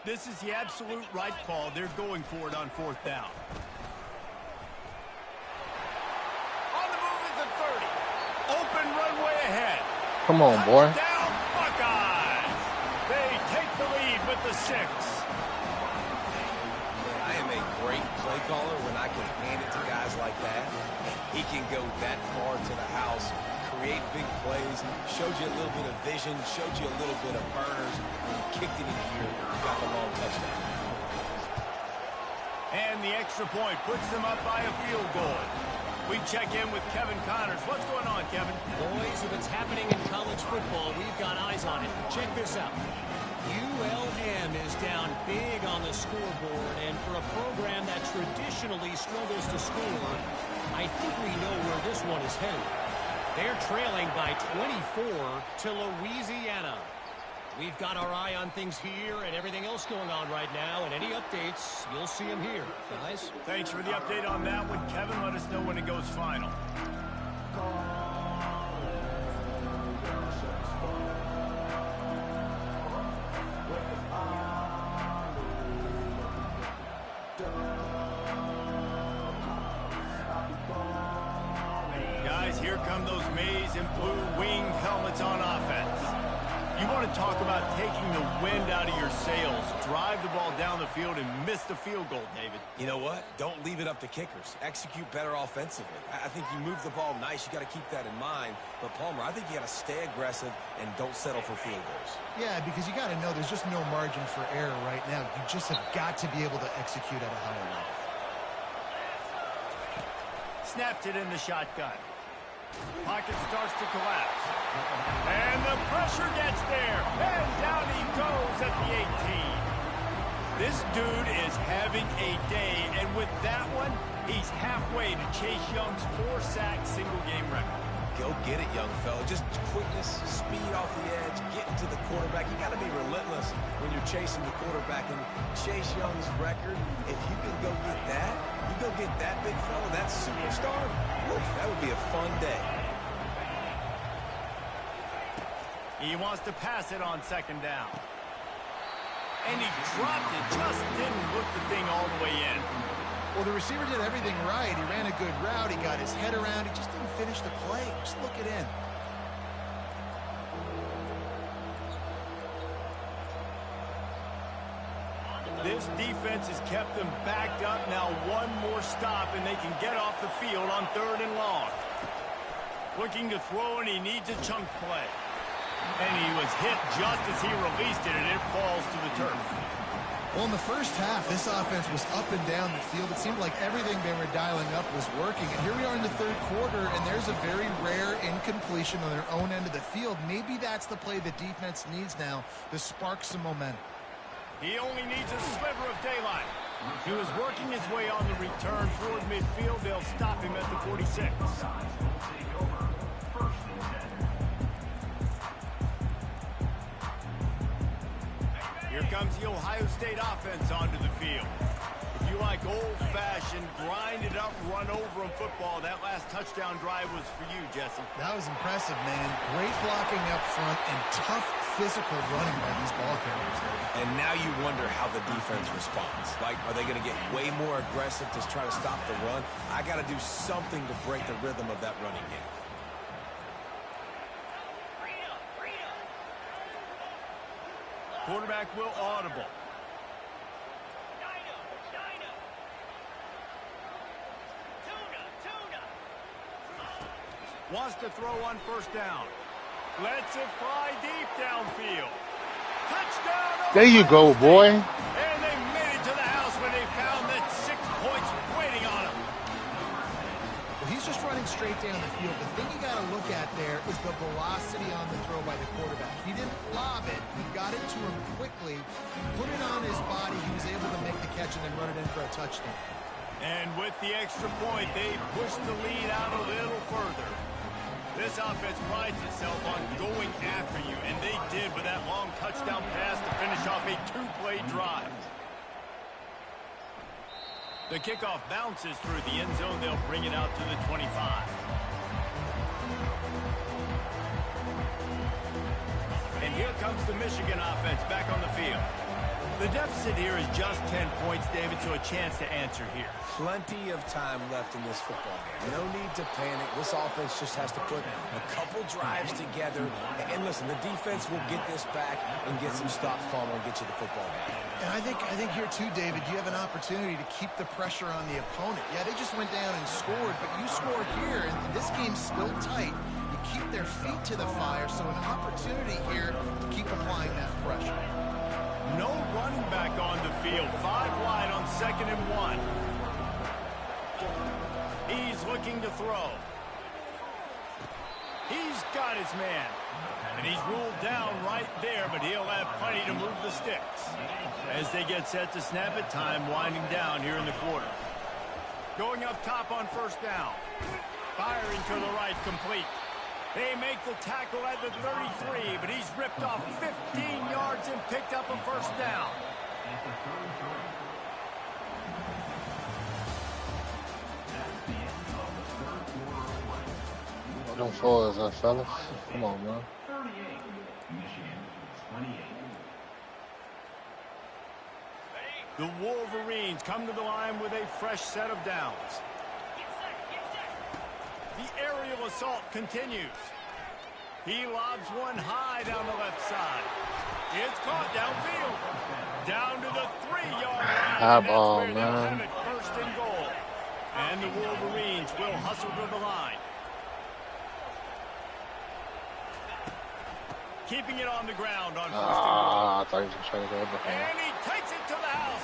This is the absolute right call. They're going for it on 4th down. Come on, boy. Touchdown, Buckeyes! They take the lead with the 6. I am a great play caller when I can hand it to guys like that. He can go that far to the house, create big plays, showed you a little bit of vision, showed you a little bit of burners, and kicked it in here, got the long touchdown. And the extra point puts them up by a field goal. We check in with Kevin Connors. What's going on, Kevin? Boys, if it's happening in college football, we've got eyes on it. Check this out. ULM is down big on the scoreboard, and for a program that traditionally struggles to score, I think we know where this one is headed. They're trailing by 24 to Louisiana. We've got our eye on things here and everything else going on right now, and any updates, you'll see them here, guys. Thanks for the update on that one, Kevin. Let us know when it goes final. Guys, here come those maize and blue wing helmets on offense. You want to talk about taking the wind out of your sails. Drive the ball down the field and miss the field goal, David. You know what? Don't leave it up to kickers. Execute better offensively. I think you move the ball nice. You got to keep that in mind. But, Palmer, I think you got to stay aggressive and don't settle for field goals. Yeah, because you got to know there's just no margin for error right now. You just have got to be able to execute at a higher level. Snaps it in the shotgun. Pocket starts to collapse. And the pressure gets there. And down he goes at the 18. This dude is having a day. And with that one, he's halfway to Chase Young's 4-sack single-game record. Go get it, young fella. Just quickness, speed off the edge, getting to the quarterback. You got to be relentless when you're chasing the quarterback. And Chase Young's record, if you can go get that, you go get that big fella, that superstar, woof, that would be a fun day. He wants to pass it on second down. And he dropped it, just didn't hook the thing all the way in. Well, the receiver did everything right. He ran a good route. He got his head around. He just didn't finish the play. Just look it in. This defense has kept them backed up. Now one more stop, and they can get off the field on 3rd and long. Looking to throw, and he needs a chunk play. And he was hit just as he released it, and it falls to the turf. Well, in the first half, this offense was up and down the field. It seemed like everything they were dialing up was working. And here we are in the 3rd quarter, and there's a very rare incompletion on their own end of the field. Maybe that's the play the defense needs now to spark some momentum. He only needs a sliver of daylight. He was working his way on the return toward midfield. They'll stop him at the 46. Here comes the Ohio State offense onto the field. If you like old-fashioned, grind-it-up, run-over-'em football, that last touchdown drive was for you, Jesse. That was impressive, man. Great blocking up front and tough physical running by these ball carriers there. And now you wonder how the defense responds. Like, are they going to get way more aggressive to try to stop the run? I got to do something to break the rhythm of that running game. Quarterback will audible. Wants to throw on 1st down. Lets it fly deep downfield. Touchdown! There you go, boy. And they made it to the house when they found that 6 points waiting on them. Well, he's just running straight down the field. The thing you got to look at there is the velocity on the throw by the quarterback. He didn't lob it. He got it to him quickly, put it on his body. He was able to make the catch and then run it in for a touchdown. And with the extra point, they pushed the lead out a little further. This offense prides itself on going after you, and they did with that long touchdown pass to finish off a 2-play drive. The kickoff bounces through the end zone. They'll bring it out to the 25. And here comes the Michigan offense back on the field. The deficit here is just 10 points, David, so a chance to answer here. Plenty of time left in this football game. No need to panic. This offense just has to put a couple drives together. And listen, the defense will get this back and get some stops, Palmer, and get you the football game. And I think here too, David, you have an opportunity to keep the pressure on the opponent. Yeah, they just went down and scored, but you score here, and this game's still tight. You keep their feet to the fire, so an opportunity here to keep applying that pressure. No running back on the field. 5 wide on 2nd and 1. He's looking to throw. He's got his man. And he's ruled down right there, but he'll have plenty to move the sticks. As they get set to snap it, time winding down here in the quarter. Going up top on 1st down. Firing to the right, complete. They make the tackle at the 33, but he's ripped off 15 yards and picked up a 1st down. Don't fall as us, fellas. Come on, man. The Wolverines come to the line with a fresh set of downs. The aerial assault continues. He lobs one high down the left side. It's caught downfield. Down to the 3-yard line. High ball, and that's where they'll man. have it 1st and goal. And the Wolverines will hustle to the line. Keeping it on the ground on 1st and goal. I thought he was trying to go over him. And he takes it to the house.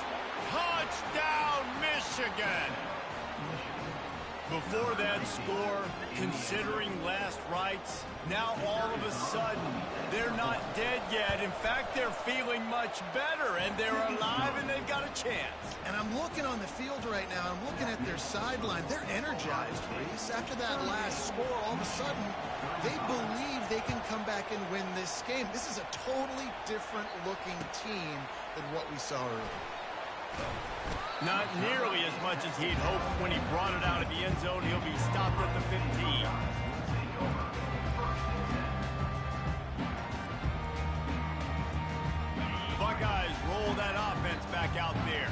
Touchdown, Michigan. Before that score, considering last rites, now all of a sudden, they're not dead yet. In fact, they're feeling much better, and they're alive, and they've got a chance. And I'm looking on the field right now. I'm looking at their sideline. They're energized, Reese. After that last score, all of a sudden, they believe they can come back and win this game. This is a totally different-looking team than what we saw earlier. Not nearly as much as he'd hoped when he brought it out of the end zone. He'll be stopped at the 15. Buckeyes roll that offense back out there.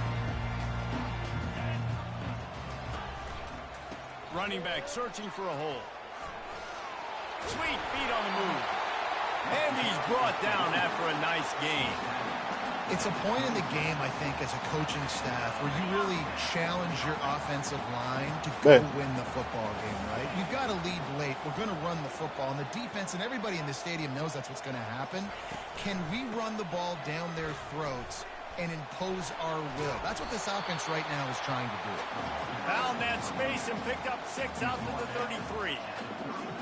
Running back searching for a hole. Sweet feet on the move. And he's brought down after a nice gain. It's a point in the game, I think, as a coaching staff where you really challenge your offensive line to go win the football game, right? You've got to lead late. We're going to run the football. And the defense and everybody in the stadium knows that's what's going to happen. Can we run the ball down their throats and impose our will? That's what this offense right now is trying to do. Found that space and picked up 6 out to the 33.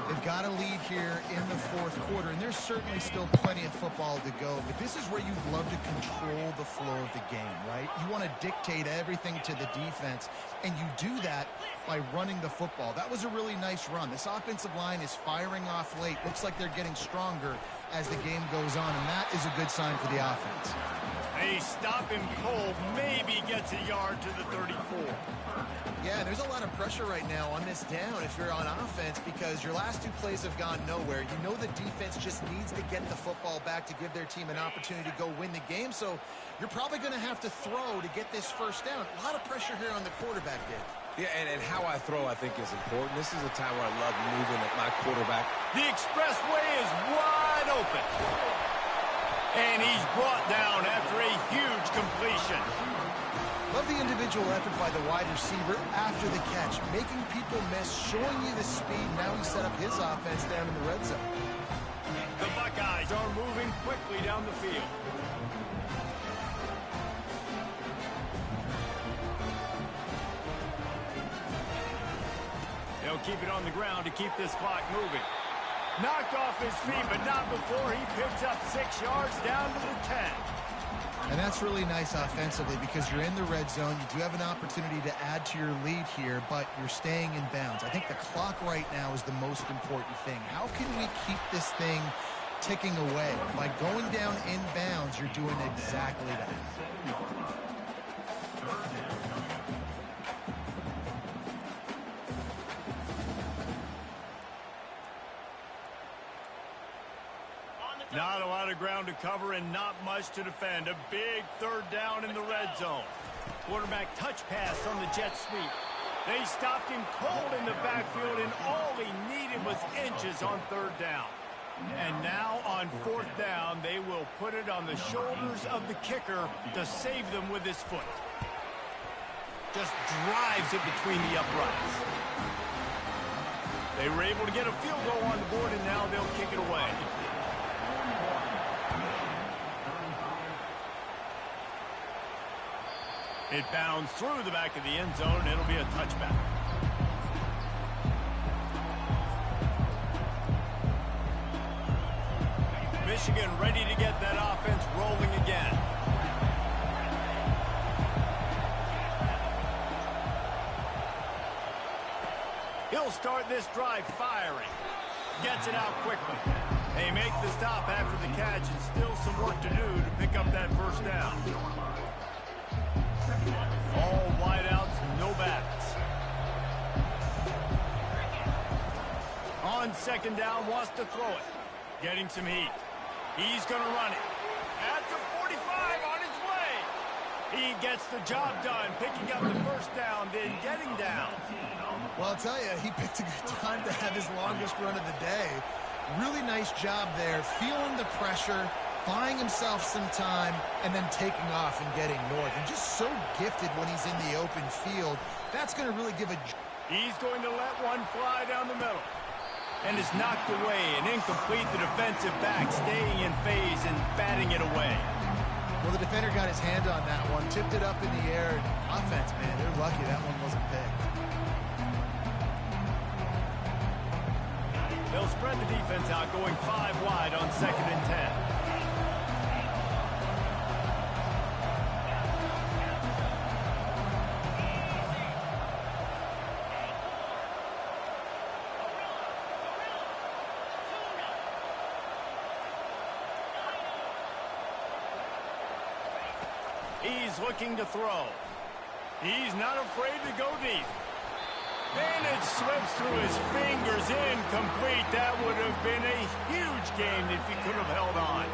They've got to lead here in the 4th quarter, and there's certainly still plenty of football to go, but this is where you'd love to control the flow of the game, right? You want to dictate everything to the defense, and you do that by running the football. That was a really nice run. This offensive line is firing off late. Looks like they're getting stronger as the game goes on, and that is a good sign for the offense. They stop him cold, maybe gets a yard to the 34. Yeah, there's a lot of pressure right now on this down if you're on offense because your last 2 plays have gone nowhere. You know the defense just needs to get the football back to give their team an opportunity to go win the game, so you're probably going to have to throw to get this 1st down. A lot of pressure here on the quarterback, Dave. Yeah, and how I throw, I think, is important. This is a time where I love moving at my quarterback. The expressway is wide open. And he's brought down after a huge completion. Love the individual effort by the wide receiver after the catch, making people miss, showing you the speed. Now he set up his offense down in the red zone. The Buckeyes are moving quickly down the field. They'll keep it on the ground to keep this clock moving. Knocked off his feet, but not before he picks up 6 yards down to the 10. And that's really nice offensively because you're in the red zone. You do have an opportunity to add to your lead here, but you're staying in bounds. I think the clock right now is the most important thing. How can we keep this thing ticking away? By going down in bounds, you're doing exactly that. On the Not a lot of ground to cover and not much to defend. A big third down in the red zone. Quarterback touch pass on the jet sweep. They stopped him cold in the backfield, and all he needed was inches on third down. And now on fourth down, they will put it on the shoulders of the kicker to save them with his foot. Just drives it between the uprights. They were able to get a field goal on the board, and now they'll kick it away. It bounds through the back of the end zone, and it'll be a touchback. Michigan ready to get that offense rolling again. He'll start this drive firing. Gets it out quickly. They make the stop after the catch, and still some work to do to pick up that first down. All wideouts, no backs. On second down, wants to throw it. Getting some heat. He's going to run it. At the 45, on his way. He gets the job done, picking up the first down, then getting down. Well, I'll tell you, he picked a good time to have his longest run of the day. Really nice job there, feeling the pressure, buying himself some time, and then taking off and getting north. And just so gifted when he's in the open field. That's going to really give a... He's going to let one fly down the middle. And is knocked away and incomplete. The defensive back staying in phase and batting it away. Well, the defender got his hand on that one, tipped it up in the air. Offense, man, they're lucky that one wasn't picked. They'll spread the defense out, going 5 wide on 2nd and 10. He's looking to throw. He's not afraid to go deep. And it slips through his fingers, incomplete. That would have been a huge gain if he could have held on.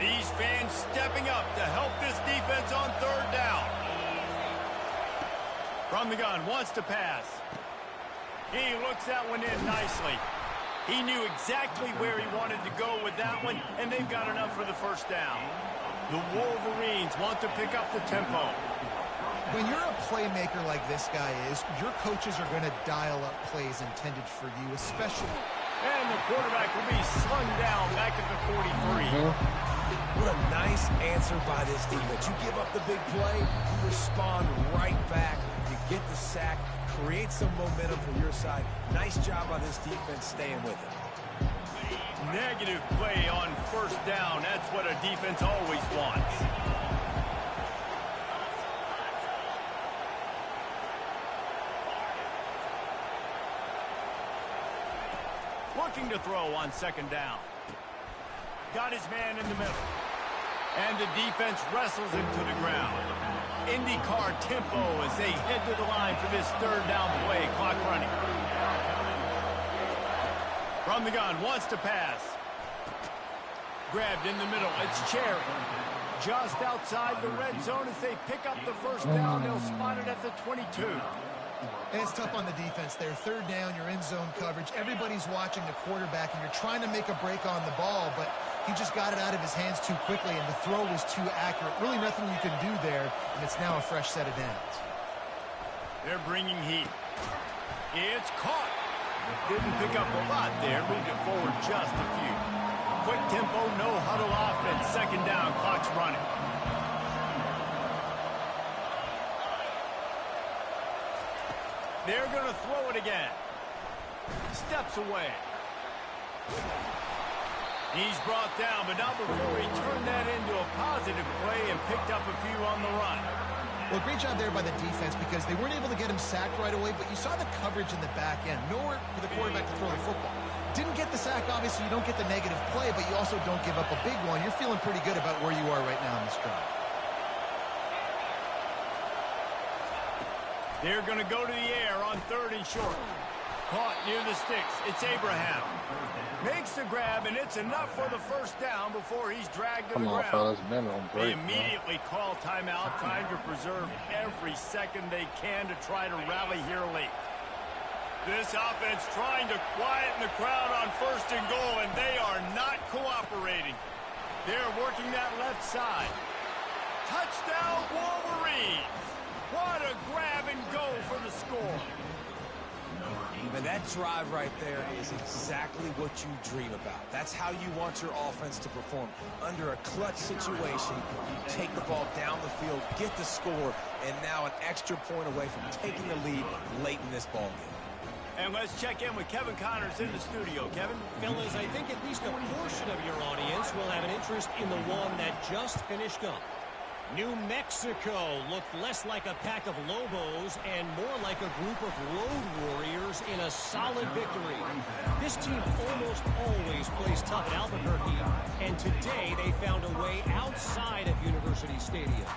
These fans stepping up to help this defense on third down. From the gun, wants to pass. He looks that one in nicely. He knew exactly where he wanted to go with that one, and they've got enough for the first down. The Wolverines want to pick up the tempo. When you're a playmaker like this guy is, your coaches are going to dial up plays intended for you, especially... And the quarterback will be slung down back at the 43. What a nice answer by this defense. You give up the big play, you respond right back. You get the sack, create some momentum for your side. Nice job by this defense staying with it. Negative play on first down. That's what a defense always wants. Looking to throw on second down. Got his man in the middle. And the defense wrestles him to the ground. IndyCar tempo as they head to the line for this third down play. Clock running. From the gun, wants to pass. Grabbed in the middle. It's Cherry. Just outside the red zone as they pick up the first down. They'll spot it at the 22. And it's tough on the defense there. Third down, you're in zone coverage. Everybody's watching the quarterback, and you're trying to make a break on the ball, but he just got it out of his hands too quickly, and the throw was too accurate. Really nothing you can do there, and it's now a fresh set of downs. They're bringing heat. It's caught. Didn't pick up a lot there. Moved it forward just a few. Quick tempo, no huddle offense. Second down, clock's running. They're going to throw it again. Steps away. He's brought down, but not before he turned that into a positive play and picked up a few on the run. Well, great job there by the defense because they weren't able to get him sacked right away, but you saw the coverage in the back end. Nowhere for the quarterback to throw the football. Didn't get the sack, obviously. You don't get the negative play, but you also don't give up a big one. You're feeling pretty good about where you are right now in this drive. They're going to go to the air on third and short. caught near the sticks. It's Abraham. Makes the grab, and it's enough for the first down before he's dragged to the ground. Fellas, been on They break, immediately call timeout, trying to preserve every second they can to try to rally here late. This offense trying to quieten the crowd on 1st and goal, and they are not cooperating. They're working that left side. Touchdown, Wolverines! What a grab and go for the score. And that drive right there is exactly what you dream about. That's how you want your offense to perform. Under a clutch situation, you take the ball down the field, get the score, and now an extra point away from taking the lead late in this ball game. And let's check in with Kevin Connors in the studio. Kevin? Fellas, I think at least a portion of your audience will have an interest in the one that just finished up. New Mexico looked less like a pack of Lobos and more like a group of road warriors in a solid victory. This team almost always plays tough at Albuquerque, and today they found a way outside of University Stadium.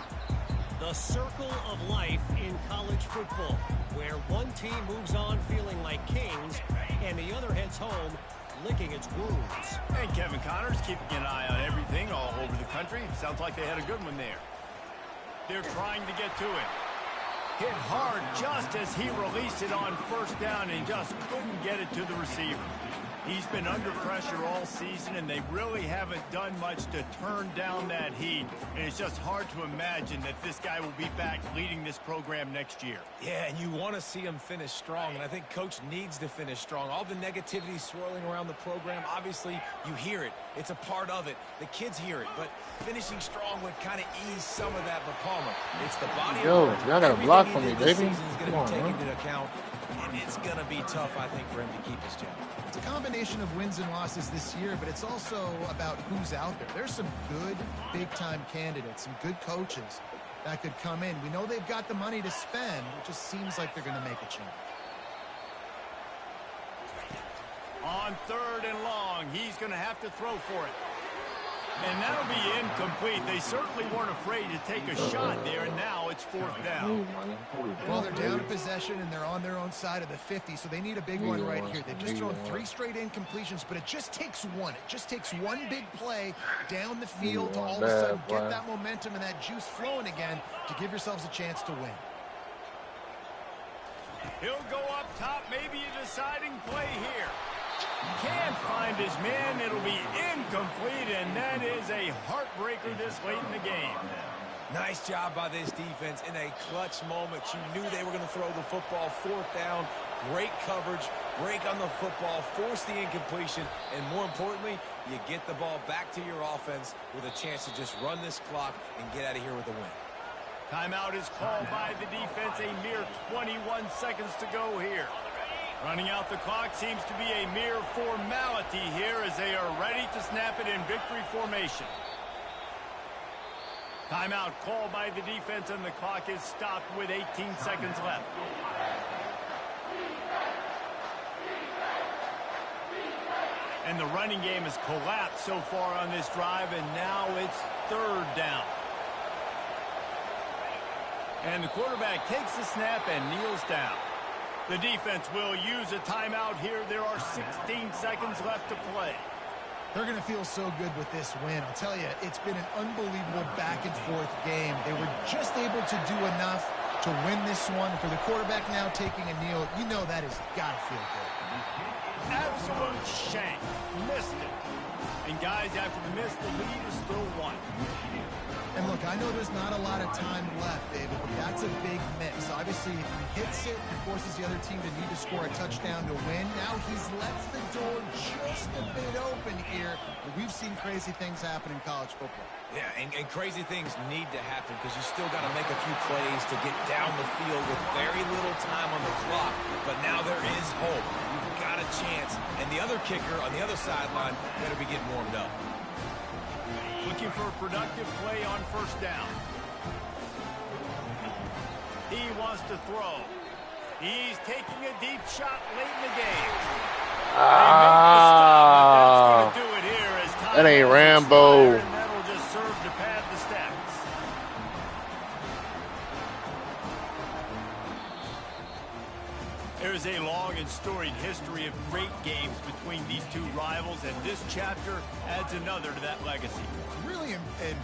The circle of life in college football, where one team moves on feeling like kings and the other heads home licking its wounds. And Kevin Connors keeping an eye on everything all over the country. Sounds like they had a good one there. They're trying to get to it. Hit hard just as he released it on 1st down and just couldn't get it to the receiver. He's been under pressure all season, and they really haven't done much to turn down that heat. And it's just hard to imagine that this guy will be back leading this program next year. Yeah, and you want to see him finish strong, and I think Coach needs to finish strong. All the negativity swirling around the program, obviously, you hear it. It's a part of it. The kids hear it, but finishing strong would kind of ease some of that. But Palmer, it's the body of Yo, y'all got a block for me, baby. Is going to be taken into account, and it's going to be tough, I think, for him to keep his job. It's a combination of wins and losses this year, but it's also about who's out there. There's some good big-time candidates, some good coaches that could come in. We know they've got the money to spend. It just seems like they're going to make a change. On 3rd and long, he's going to have to throw for it. And that'll be incomplete. They certainly weren't afraid to take a shot there, and now it's 4th down. Well, they're down in possession, and they're on their own side of the 50, so they need a big one right here. They've just thrown 3 straight incompletions, but it just takes one. It just takes one big play down the field to all of a sudden get that momentum and that juice flowing again to give yourselves a chance to win. He'll go up top, maybe a deciding play here. Can't find his man. It'll be incomplete, and that is a heartbreaker this late in the game. Nice job by this defense in a clutch moment. You knew they were going to throw the football. 4th down, great coverage, break on the football, force the incompletion, and more importantly, you get the ball back to your offense with a chance to just run this clock and get out of here with a win. Timeout is called by the defense. A mere 21 seconds to go here. Running out the clock seems to be a mere formality here as they are ready to snap it in victory formation. Timeout called by the defense, and the clock is stopped with 18 seconds left. And the running game has collapsed so far on this drive, and now it's 3rd down. And the quarterback takes the snap and kneels down. The defense will use a timeout here. There are 16 seconds left to play. They're going to feel so good with this win. I'll tell you, it's been an unbelievable back-and-forth game. They were just able to do enough to win this one. For the quarterback now taking a kneel, you know that has got to feel good. Absolute shank. Missed it. And guys, after the miss, the lead is still 1. And look, I know there's not a lot of time left, David, but that's a big miss. Obviously, if he hits it, it forces the other team to need to score a touchdown to win. Now he's left the door just a bit open here. But we've seen crazy things happen in college football. Yeah, and crazy things need to happen because you still got to make a few plays to get down the field with very little time on the clock. But now there is hope. You've got a chance. And the other kicker on the other sideline better be getting warmed up. Looking for a productive play on 1st down. He wants to throw. He's taking a deep shot late in the game. That ain't Rambo. And that'll just serve to pad the stats. There's a long and storied history of great games between these two rivals, and this chapter adds another to that legacy. Really